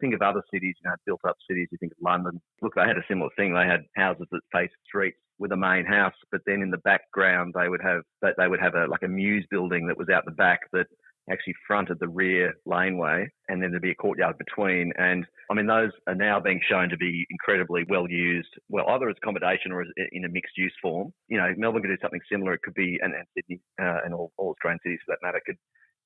think of other cities, built up cities. You think of London. Look, they had a similar thing. They had houses that faced streets with a main house, but then in the background they would have a muse building that was out the back that actually fronted the rear laneway, and then there'd be a courtyard between. And I mean, those are now being shown to be incredibly well used, either as accommodation or as in a mixed use form. Melbourne could do something similar. It could be, and Sydney and all Australian cities for that matter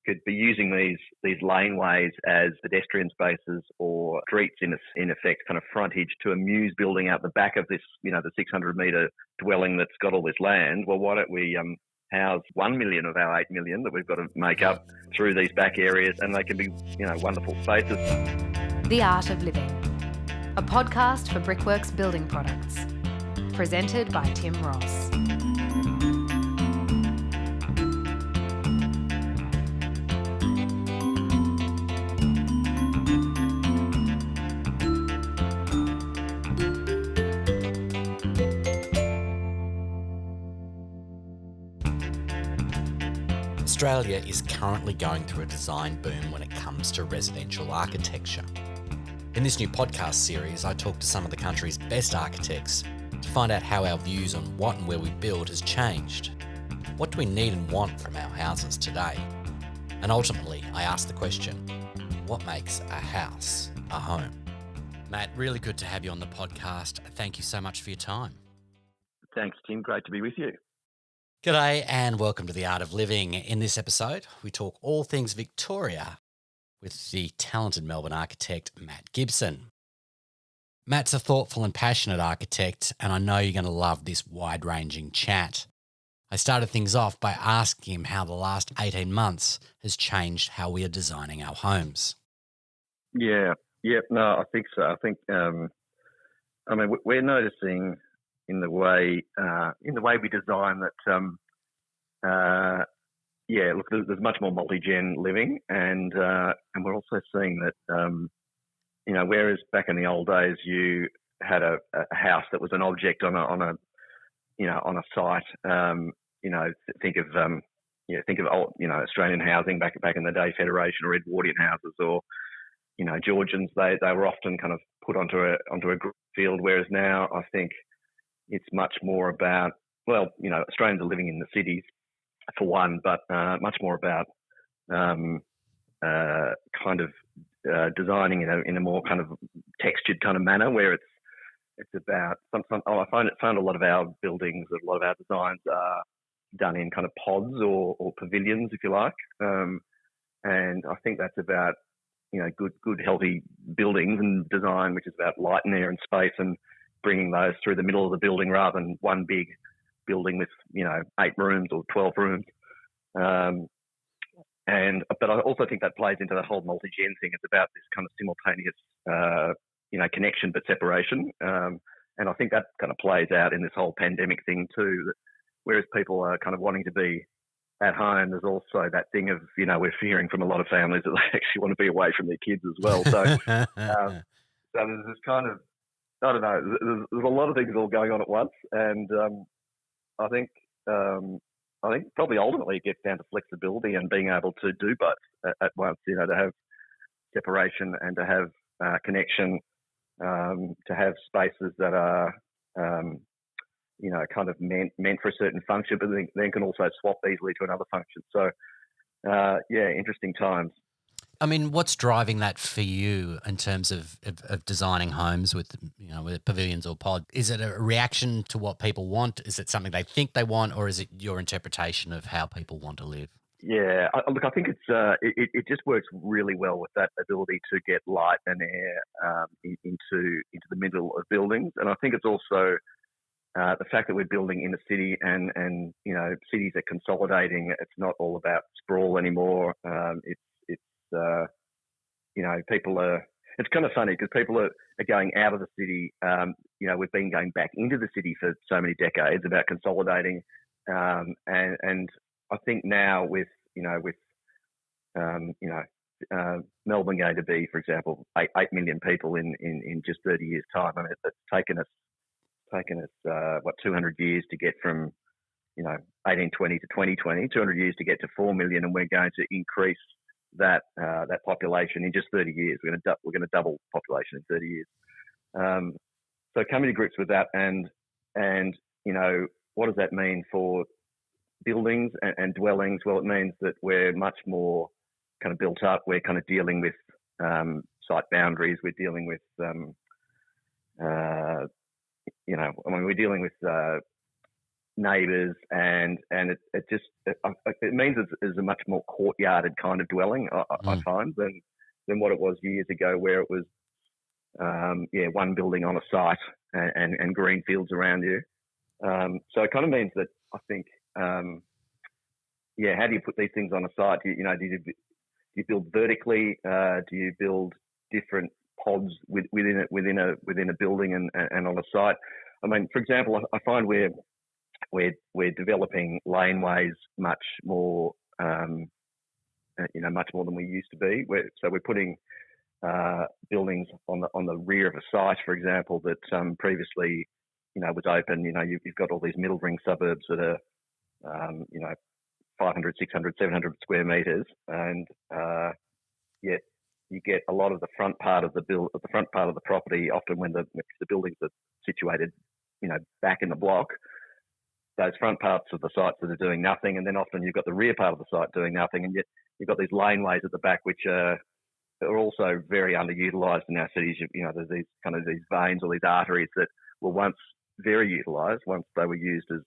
could be using these laneways as pedestrian spaces or streets in effect, kind of frontage to a muse building out the back of this, the 600-metre dwelling that's got all this land. Well, why don't we house 1 million of our 8 million that we've got to make up through these back areas, and they can be, wonderful spaces. The Art of Living, a podcast for Brickworks building products, presented by Tim Ross. Australia is currently going through a design boom when it comes to residential architecture. In this new podcast series, I talk to some of the country's best architects to find out how our views on what and where we build has changed. What do we need and want from our houses today? And ultimately, I ask the question, what makes a house a home? Matt, really good to have you on the podcast. Thank you so much for your time. Thanks, Tim. Great to be with you. G'day and welcome to The Art of Living. In this episode, we talk all things Victoria with the talented Melbourne architect, Matt Gibson. Matt's a thoughtful and passionate architect, and I know you're going to love this wide-ranging chat. I started things off by asking him how the last 18 months has changed how we are designing our homes. No, I think so. I think, we're noticing in the way we design that, there's much more multi-gen living, and we're also seeing that, whereas back in the old days you had a house that was an object on a site, think of old, Australian housing back in the day, Federation or Edwardian houses, or Georgians, they were often kind of put onto a field, whereas now I think it's much more about, Australians are living in the cities for one, but much more about designing in a more kind of textured kind of manner, where it's about I find a lot of our buildings, a lot of our designs are done in kind of pods or pavilions, if you like, and I think that's about good healthy buildings and design, which is about light and air and space, and bringing those through the middle of the building rather than one big building with 8 rooms or 12 rooms. But I also think that plays into the whole multi-gen thing. It's about this kind of simultaneous connection but separation, and I think that kind of plays out in this whole pandemic thing too. That whereas people are kind of wanting to be at home, there's also that thing of we're hearing from a lot of families that they actually want to be away from their kids as well. So so there's this kind of, I don't know, there's a lot of things all going on at once, and I think probably ultimately it gets down to flexibility and being able to do both at once. To have separation and to have connection, to have spaces that are kind of meant for a certain function, but then can also swap easily to another function. So interesting times. I mean, what's driving that for you in terms of designing homes with pavilions or pod? Is it a reaction to what people want? Is it something they think they want, or is it your interpretation of how people want to live? Yeah, I think it's it just works really well with that ability to get light and air into the middle of buildings, and I think it's also the fact that we're building in a city and cities are consolidating. It's not all about sprawl anymore. People are, it's kind of funny because people are going out of the city. We've been going back into the city for so many decades about consolidating. And I think now with Melbourne going to be, for example, 8 million people in just 30 years time. I mean, it's taken us 200 years to get from 1820 to 2020, 200 years to get to 4 million, and we're going to increase that population in just 30 years. We're going to double population in 30 years. So coming to grips with that, and what does that mean for buildings and dwellings? Well, it means that we're much more kind of built up. We're kind of dealing with site boundaries. We're dealing with we're dealing with neighbours, and it means it's a much more courtyarded kind of dwelling, I find, than what it was years ago, where it was one building on a site and green fields around you. So it kind of means that I think how do you put these things on a site? Do you build vertically? Do you build different pods within a building and on a site? I mean, for example, I find we're developing laneways much more, much more than we used to be. So we're putting buildings on the rear of a site, for example, that previously, was open. You've got all these middle ring suburbs that are, 500, 600, 700 square metres, and yet you get a lot of the front part of the property. Often when the buildings are situated, back in the block, those front parts of the sites that are doing nothing, and then often you've got the rear part of the site doing nothing, and yet you've got these laneways at the back which are also very underutilised in our cities. There's these veins or these arteries that were once very utilised, once they were used as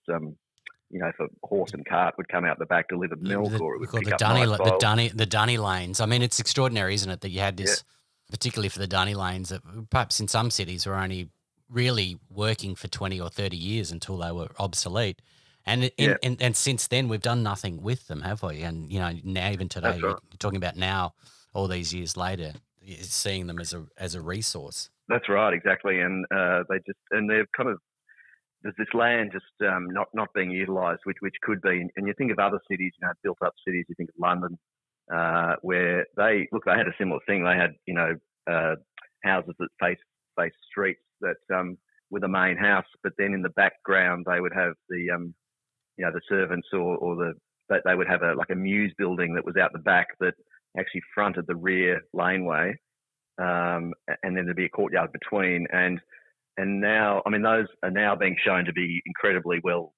for horse and cart would come out the back, deliver milk, or it would pick up the Dunny Lanes. I mean, it's extraordinary, isn't it, that you had this, particularly for the Dunny Lanes, that perhaps in some cities were only really working for 20 or 30 years until they were obsolete. And since then, we've done nothing with them, have we? And, now even today, That's right. You're talking about now, all these years later, seeing them as a resource. That's right, exactly. And they're kind of, there's this land just not being utilised, which could be. And you think of other cities, built up cities. You think of London, where they had a similar thing. They had houses that face streets that with a main house, but then in the background they would have the servants they would have a muse building that was out the back that actually fronted the rear laneway, and then there'd be a courtyard between. And now, I mean, those are now being shown to be incredibly well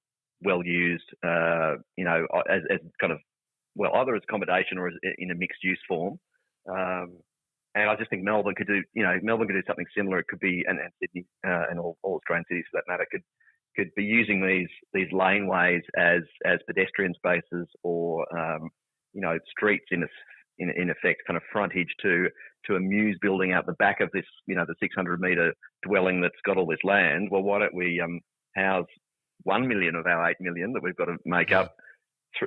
used, as kind of, either as accommodation or as in a mixed use form. And I just think Melbourne could do something similar. It could be, and Sydney and all Australian cities for that matter could be using these laneways as pedestrian spaces or streets in effect, kind of frontage to a muse building out the back of this, the 600 metre dwelling that's got all this land. Well, why don't we house 1 million of our 8 million that we've got to make up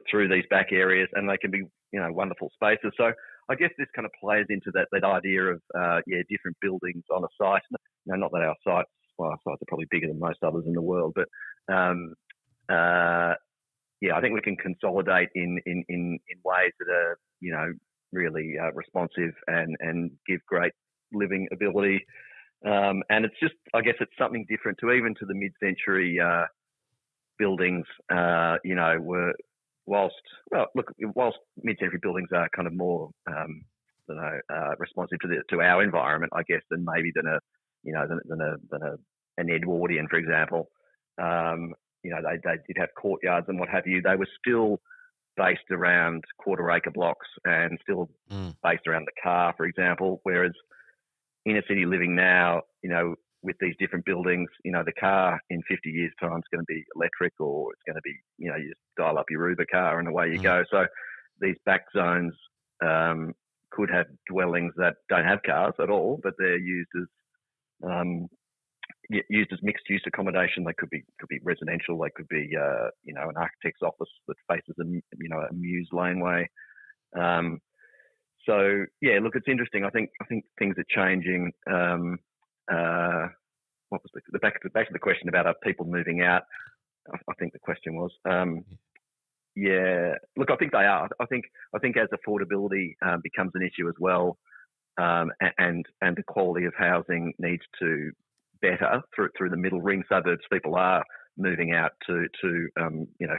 through these back areas, and they can be, wonderful spaces. So I guess this kind of plays into that idea of, different buildings on a site. Not that our sites are probably bigger than most others in the world, but I think we can consolidate in ways that are, really responsive and give great living ability. And it's just, I guess it's something different to the mid-century buildings, were whilst mid-century buildings are kind of more, responsive to our environment, I guess, than an Edwardian, for example. They did have courtyards and what have you. They were still based around quarter-acre blocks and still based around the car, for example, whereas inner city living now, with these different buildings, the car in 50 years' time is going to be electric, or it's going to be, you just dial up your Uber car and away you go. So these back zones could have dwellings that don't have cars at all, but they're used as mixed-use accommodation. They could be residential. They could be, an architect's office that faces a muse laneway. So yeah, look, it's interesting. I think things are changing. What was the back to the question about people moving out? I think the question was. Look, I think they are. I think as affordability becomes an issue as well, and the quality of housing needs to better through the middle ring suburbs. People are moving out to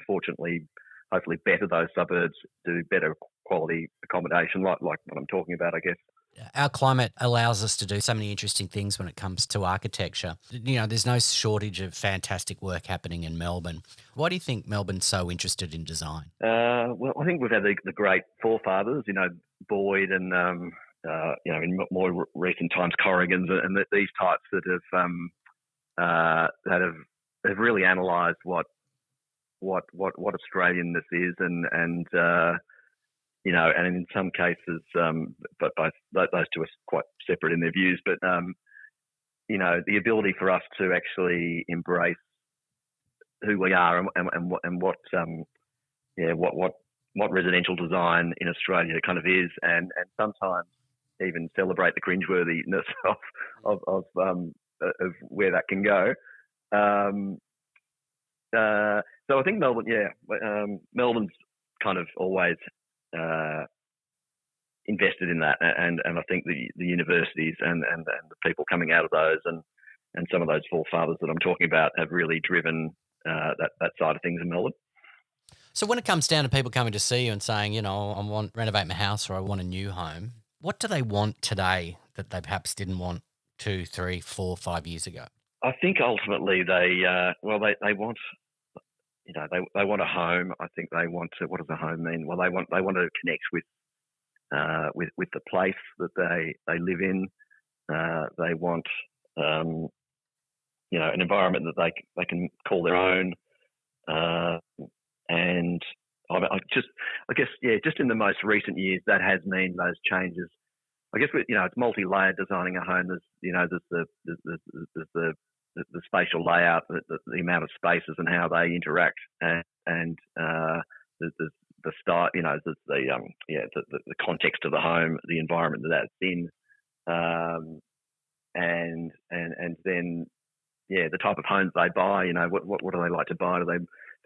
fortunately, hopefully better those suburbs, do better quality accommodation, like what I'm talking about, I guess. Our climate allows us to do so many interesting things when it comes to architecture. There's no shortage of fantastic work happening in Melbourne. Why do you think Melbourne's so interested in design? Well, I think we've had the great forefathers, Boyd and, in more recent times, Corrigans and these types that have really analysed what Australianness is and in some cases, but both those two are quite separate in their views. But the ability for us to actually embrace who we are and what residential design in Australia kind of is, and sometimes even celebrate the cringeworthiness of where that can go. So I think Melbourne, Melbourne's kind of always invested in that, and I think the universities and the people coming out of those and some of those forefathers that I'm talking about have really driven that side of things in Melbourne. So when it comes down to people coming to see you and saying, I want to renovate my house or I want a new home, what do they want today that they perhaps didn't want 2, 3, 4, 5 years ago? I think ultimately they want. They want a home. I think they want to. What does a home mean? Well, they want to connect with the place that they live in. They want an environment that they can call their own. And just in the most recent years, that has meant those changes. I guess it's multi-layered designing a home. There's the spatial layout, the amount of spaces and how they interact, and the style, the context of the home, the environment that that's in, and then the type of homes they buy. What do they like to buy? Do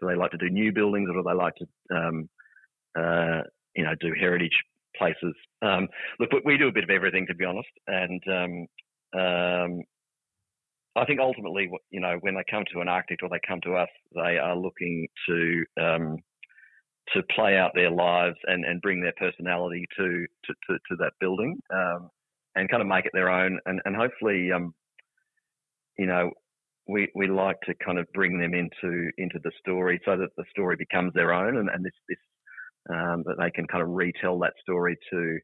they like to do new buildings, or do they like to do heritage places? Look, we do a bit of everything, to be honest, and I think ultimately, when they come to an architect or they come to us, they are looking to play out their lives and bring their personality to that building, and kind of make it their own. And hopefully, we like to kind of bring them into the story so that the story becomes their own, and this that they can kind of retell that story to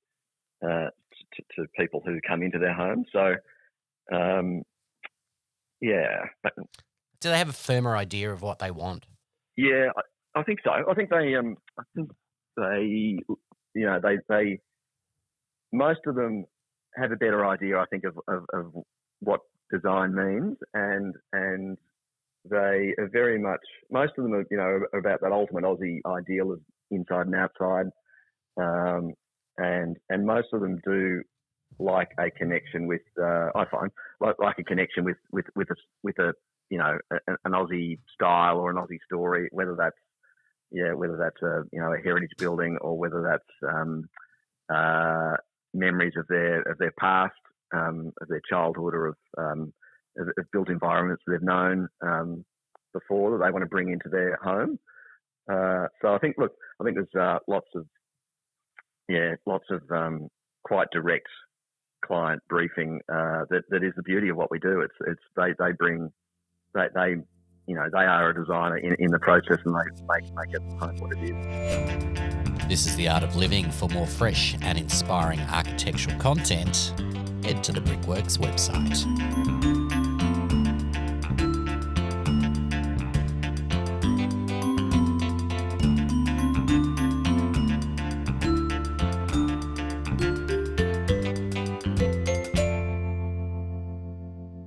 people who come into their home. So. Yeah. Do they have a firmer idea of what they want? Yeah, I think so. I think they most of them have a better idea, I think, of what design means, and they are very much, most of them are about that ultimate Aussie ideal of inside and outside, and most of them do like a connection with, I find, like a connection with an Aussie style or an Aussie story, whether that's a heritage building, or whether that's memories of their past, of their childhood, or of built environments they've known before that they want to bring into their home. So I think there's lots of quite direct client briefing that is the beauty of what we do. They are a designer in the process, and they make it what it is. This is The Art of Living. For more fresh and inspiring architectural content, head to the Brickworks website.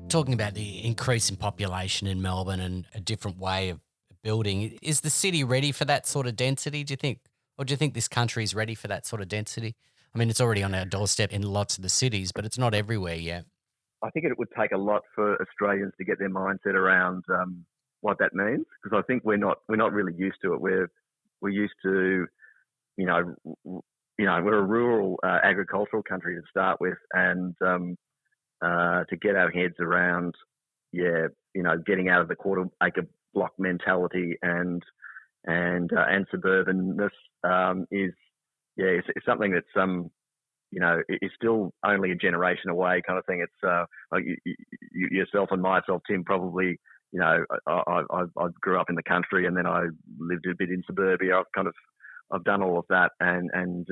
Talking about the increase in population in Melbourne and a different way of building, is the city ready for that sort of density, do you think? Or do you think this country is ready for that sort of density? I mean, it's already on our doorstep in lots of the cities, but it's not everywhere yet. I think it would take a lot for Australians to get their mindset around what that means, because I think we're not really used to it. We're used to, we're a rural agricultural country to start with, and to get our heads around, getting out of the quarter acre block mentality and suburbanness is it's something that's it's still only a generation away, kind of thing. It's like you yourself and myself, Tim, probably. I grew up in the country, and then I lived a bit in suburbia. I've done all of that, and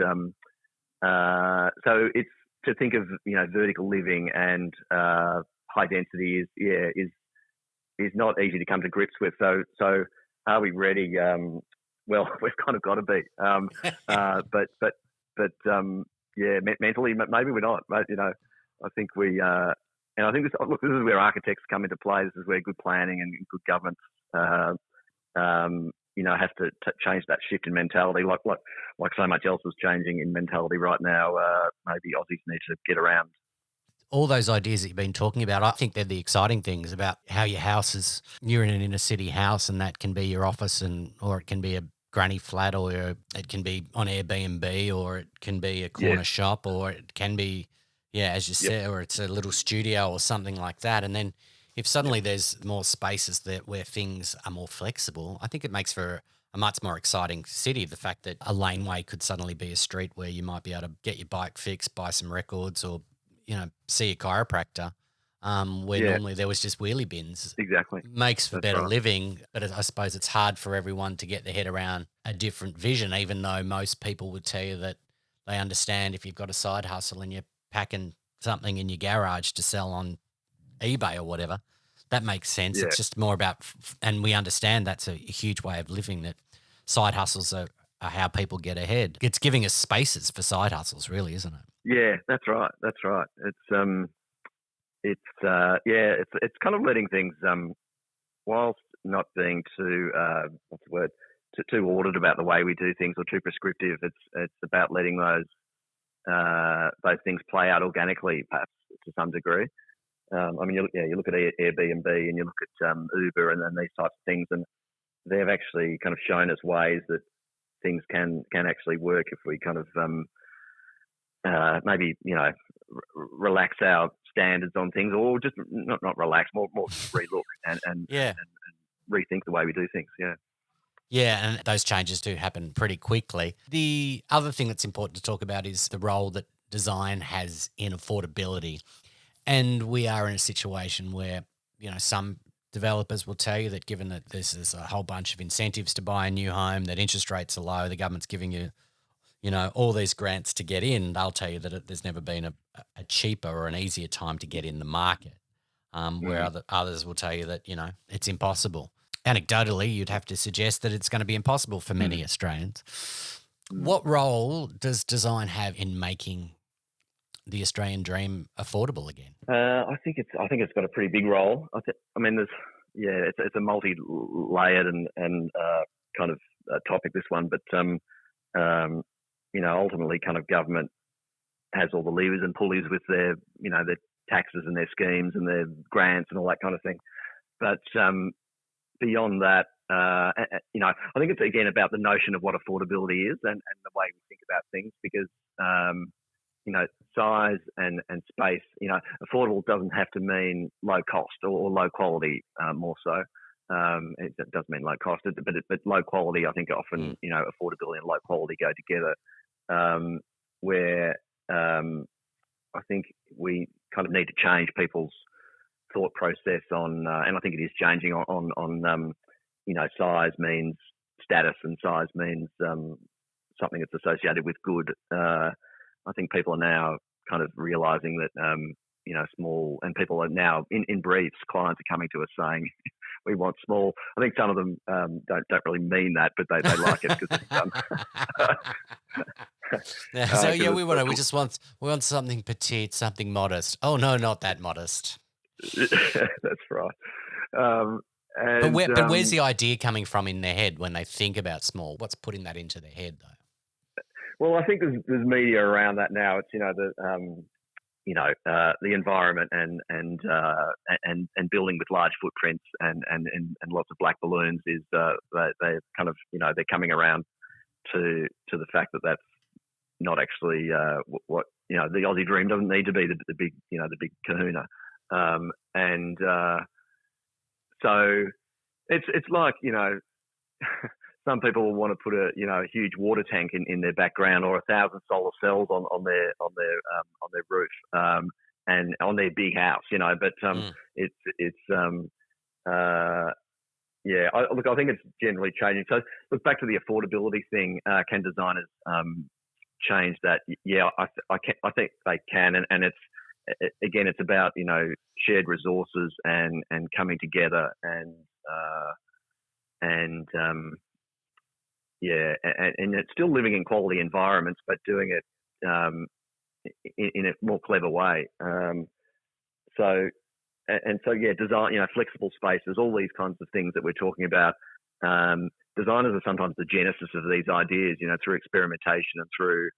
so it's to think of vertical living and high density is not easy to come to grips with. So are we ready? Well, we've kind of got to be. Mentally, maybe we're not. But, I think we. And I think this is where architects come into play. This is where good planning and good governance, have to change that shift in mentality. Like so much else is changing in mentality right now. Maybe Aussies need to get around. All those ideas that you've been talking about, I think they're the exciting things about how your house is. You're in an inner city house, and that can be your office, or it can be a granny flat, or it can be on Airbnb, or it can be a corner shop, or it can be. Yeah, as you said, or it's a little studio or something like that. And then if suddenly there's more spaces where things are more flexible, I think it makes for a much more exciting city. The fact that a laneway could suddenly be a street where you might be able to get your bike fixed, buy some records, or, see a chiropractor, where normally there was just wheelie bins. Exactly. Makes for better living. But I suppose it's hard for everyone to get their head around a different vision, even though most people would tell you that they understand if you've got a side hustle and you're packing something in your garage to sell on eBay or whatever, that makes sense. It's just more about, and we understand that's a huge way of living, that side hustles are how people get ahead. It's giving us spaces for side hustles, really, isn't it? Yeah, that's right. It's kind of letting things, whilst not being too too ordered about the way we do things or too prescriptive. It's about letting those things play out organically, perhaps to some degree. You look at Airbnb and you look at Uber and then these types of things, and they've actually kind of shown us ways that things can actually work if we kind of maybe relax our standards on things, or just not relax, more relook and rethink the way we do things. Yeah, and those changes do happen pretty quickly. The other thing that's important to talk about is the role that design has in affordability. And we are in a situation where, some developers will tell you that given that there's a whole bunch of incentives to buy a new home, that interest rates are low, the government's giving you, all these grants to get in, they'll tell you that there's never been a cheaper or an easier time to get in the market, where others will tell you that, it's impossible. Anecdotally, you'd have to suggest that it's going to be impossible for many Australians. What role does design have in making the Australian dream affordable again? I think it's got a pretty big role. It's a multi-layered and kind of topic, this one, but ultimately, kind of government has all the levers and pulleys with their taxes and their schemes and their grants and all that kind of thing. But beyond that, I think it's again about the notion of what affordability is and the way we think about things, because size and space. Affordable doesn't have to mean low cost or low quality. More so, it does mean low cost, but low quality. I think often affordability and low quality go together. Where I think we kind of need to change people's thought process on, and I think it is changing on size means status and size means something that's associated with good. I think people are now kind of realising that small, and people are now in briefs. Clients are coming to us saying we want small. I think some of them don't really mean that, but they like it because we want something petite, something modest. Oh no, not that modest. That's right. But where's the idea coming from in their head when they think about small? What's putting that into their head, though? Well, I think there's media around that now. It's the environment and building with large footprints and lots of black balloons is they kind of they're coming around to the fact that that's not actually what the Aussie dream doesn't need to be the big the big kahuna. So it's like some people will want to put a huge water tank in their background, or 1,000 solar cells on their roof, and on their big house, But I think it's generally changing. So look back to the affordability thing. Can designers change that? Yeah, I think they can, and it's about shared resources and coming together and it's still living in quality environments, but doing it in a more clever way. Design, flexible spaces, all these kinds of things that we're talking about. Designers are sometimes the genesis of these ideas, through experimentation and through,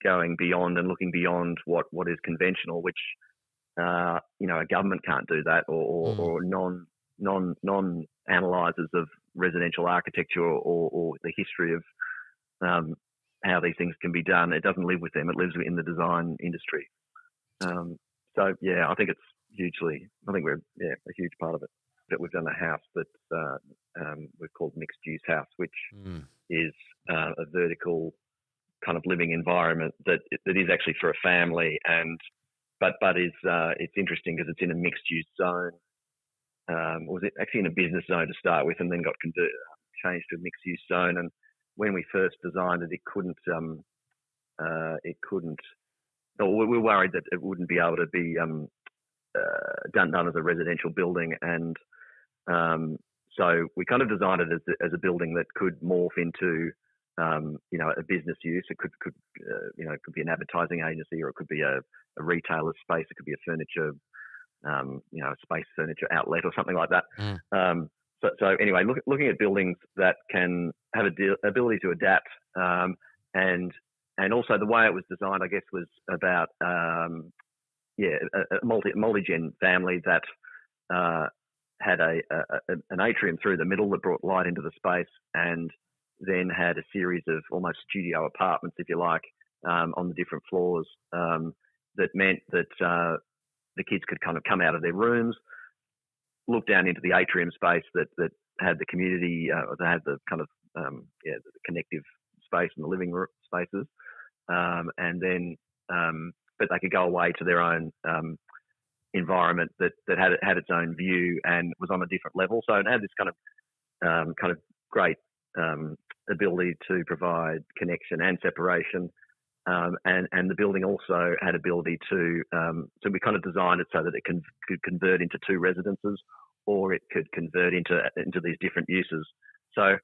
going beyond and looking beyond what is conventional, which, a government can't do that, or non-analyzers of residential architecture or the history of how these things can be done. It doesn't live with them. It lives in the design industry. I think it's we're a huge part of it. That we've done a house that we've called mixed use house, which is a vertical kind of living environment that is actually for a family, but it's interesting because it's in a mixed use zone. Was it actually in a business zone to start with, and then got changed to a mixed use zone? And when we first designed it, it couldn't. We were worried that it wouldn't be able to be done as a residential building, and so we kind of designed it as a building that could morph into a business use. It could be an advertising agency, or it could be a retailer's space. It could be a furniture, a space furniture outlet or something like that. So anyway, looking at buildings that can have ability to adapt, and also the way it was designed, I guess, was about a multi-gen family that had an atrium through the middle that brought light into the space, and then had a series of almost studio apartments, if you like, on the different floors. That meant that the kids could kind of come out of their rooms, look down into the atrium space that had the community, they had the kind of the connective space and the living room spaces, and then but they could go away to their own environment that had its own view and was on a different level. So it had this kind of great ability to provide connection and separation. And the building also had ability to so we kind of designed it so that it could convert into two residences, or it could convert into these different uses. So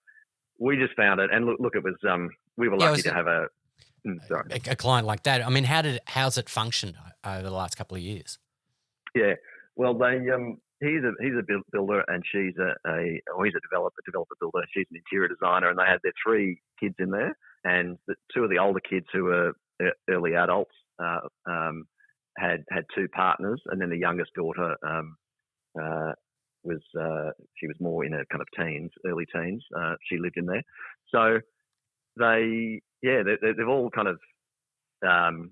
we just found it, and look, it was we were lucky to have a client like that. I mean, how's it functioned over the last couple of years? Yeah, well, he's a builder, and she's he's a developer builder. She's an interior designer, and they had their 3 kids in there. And the 2 of the older kids, who were early adults, had 2 partners, and then the youngest daughter was more in her kind of early teens. She lived in there, so they've all kind of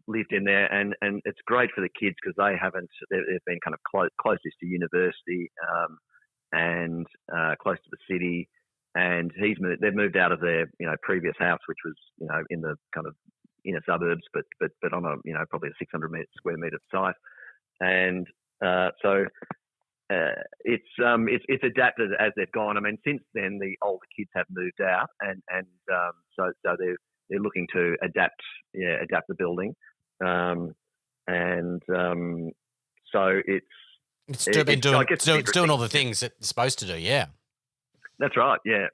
lived in there, and it's great for the kids because they've been kind of closest to university and close to the city. And they've moved out of their previous house, which was in the kind of inner suburbs, but on a probably a 600 square metre site, and so it's adapted as they've gone. I mean, since then the older kids have moved out, and so they're looking to adapt the building, so it's doing all the things it's supposed to do. Yeah. That's right. Yeah.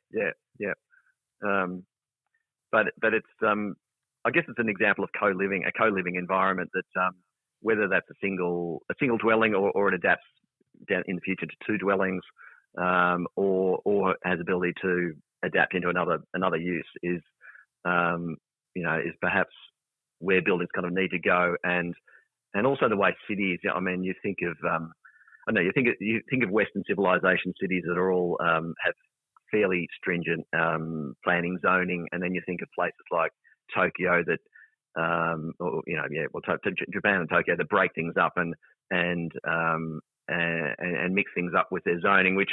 But it's I guess it's an example of a co-living environment that whether that's a single dwelling or it adapts down in the future to 2 dwellings, or has ability to adapt into another use is perhaps where buildings kind of need to go, and also the way cities. I mean, you think of you think of Western civilization cities that are all have fairly stringent planning, zoning, and then you think of places like Tokyo that, Japan and Tokyo that break things up and mix things up with their zoning, which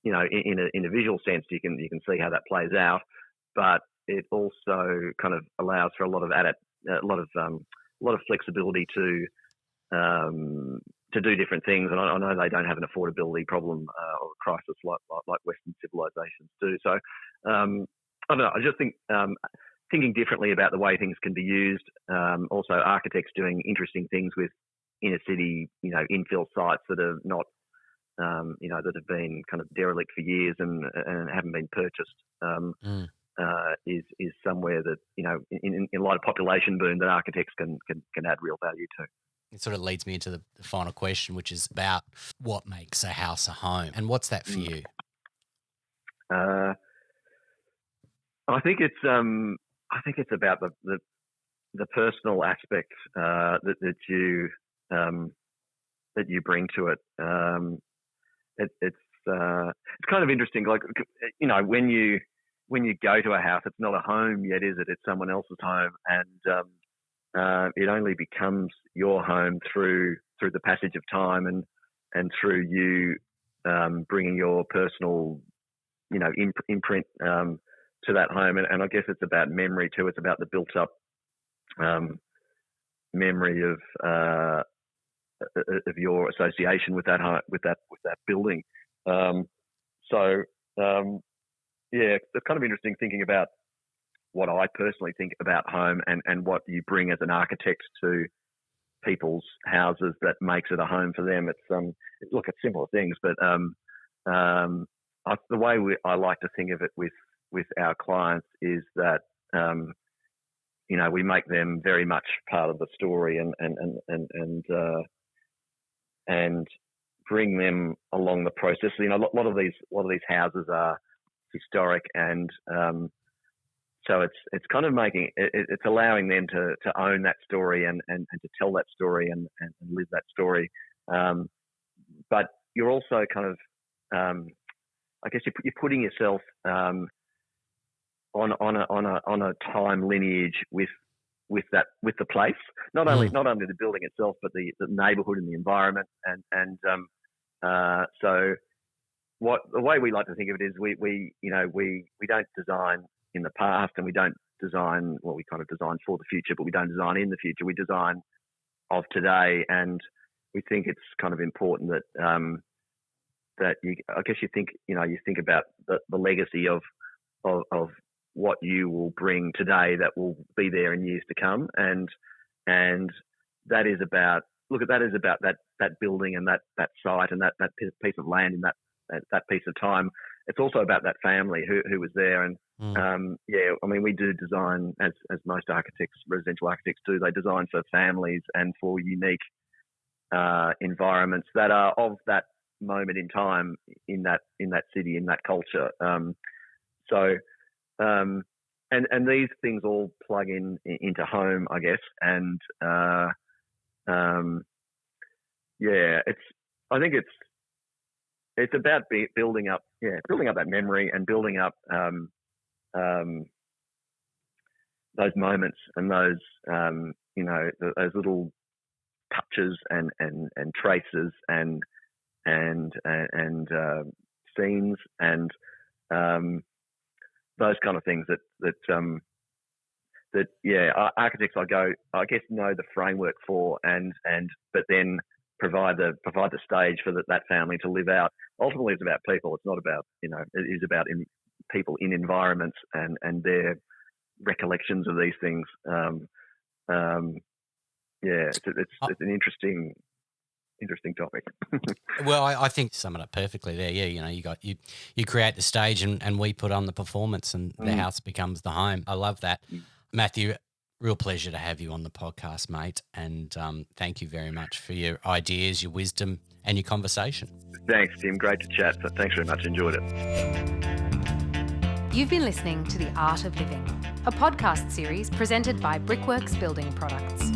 in a visual sense, you can see how that plays out, but it also kind of allows for a lot of flexibility to do different things. And I know they don't have an affordability problem or a crisis like Western civilizations do. So I don't know. I just think thinking differently about the way things can be used. Also, architects doing interesting things with inner city, infill sites that are not, that have been kind of derelict for years and haven't been purchased. Is somewhere that in light of population boom that architects can add real value to. It sort of leads me into the final question, which is about what makes a house a home, and what's that for you? I think it's about the personal aspect that you bring to it. It's kind of interesting, like when you go to a house, it's not a home yet, is it? It's someone else's home, and it only becomes your home through the passage of time and through you bringing your personal, imprint to that home. And I guess it's about memory too. It's about the built-up memory of your association with that building. Yeah, it's kind of interesting thinking about what I personally think about home and what you bring as an architect to people's houses that makes it a home for them. It's similar things, but the way I like to think of it with our clients is that we make them very much part of the story and bring them along the process. A lot of these houses are historic, and so it's kind of it's allowing them to own that story and to tell that story and live that story. But you're also kind of, I guess you're putting yourself on a time lineage with the place, not only the building itself, but the neighbourhood and the environment, and so. The way we like to think of it is we don't design in the past, and we don't design, well, we kind of design for the future, but we don't design in the future. We design of today, and we think it's kind of important that you think about the legacy of what you will bring today that will be there in years to come, and that is about that building and that site and that piece of land in that piece of time. It's also about that family who was there. And we do design, as most architects, residential architects do. They design for families and for unique environments that are of that moment in time in that city, in that culture. And these things all plug into home, I guess. And I think it's about building up that memory and building up those moments and those those little touches and traces and scenes and those kind of things that architects I guess know the framework for but then provide the stage for that family to live out. Ultimately, it's about people. It's not about it is about people in environments and their recollections of these things. It's an interesting topic. Well, I think you sum it up perfectly there. Yeah, you create the stage and we put on the performance, and the house becomes the home. I love that. Matthew, real pleasure to have you on the podcast, mate, and thank you very much for your ideas, your wisdom, and your conversation. Thanks, Tim. Great to chat. Thanks very much. Enjoyed it. You've been listening to The Art of Living, a podcast series presented by Brickworks Building Products.